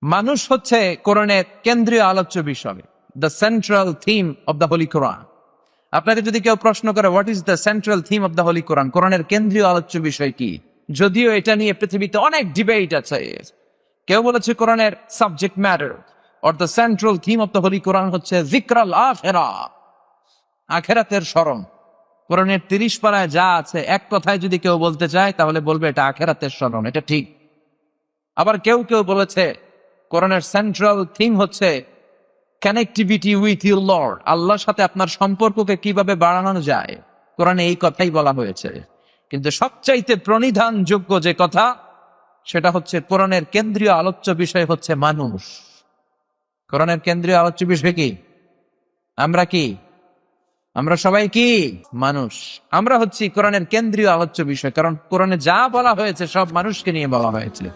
মানুষ হচ্ছে কোরআনের কেন্দ্রীয় আলোচ্য বিষয়, the central theme of the holy Quran. আপনাকে যদি কেউ প্রশ্ন করে what is the central theme of the holy Quran, কোরআনের কেন্দ্রীয় আলোচ্য বিষয় কি, যদিও এটা নিয়ে পৃথিবীতে অনেক ডিবেট আছে। কেউ বলেছে কোরআনের subject matter or the central theme of the holy Quran হচ্ছে যিকরাল আখিরা, আখিরাতের স্মরণ। কোরআনের 30 পারায় যা আছে এক কথায় যদি কেউ বলতে চায় তাহলে বলবে এটা আখিরাতের স্মরণ, এটা ঠিক। আবার কেউ কেউ বলেছে কোরআনের সেন্ট্রাল থিম হচ্ছে কানেক্টিভিটি উইথ ইউর লর্ড, আল্লাহর সাথে আপনার সম্পর্ককে কিভাবে বাড়ানো যায়, কোরআনে এই কথাই বলা হয়েছে। কিন্তু সবচাইতে প্রণিধানযোগ্য যে কথা সেটা হচ্ছে কোরআনের কেন্দ্রীয় আলোচ্য বিষয় হচ্ছে মানুষ। কোরআনের কেন্দ্রীয় আলোচ্য বিষয় কি? আমরা কি? আমরা সবাই কি? মানুষ। আমরা হচ্ছি কোরআনের কেন্দ্রীয় আলোচ্য বিষয়, কারণ কোরআনে যা বলা হয়েছে সব মানুষকে নিয়ে বলা হয়েছে।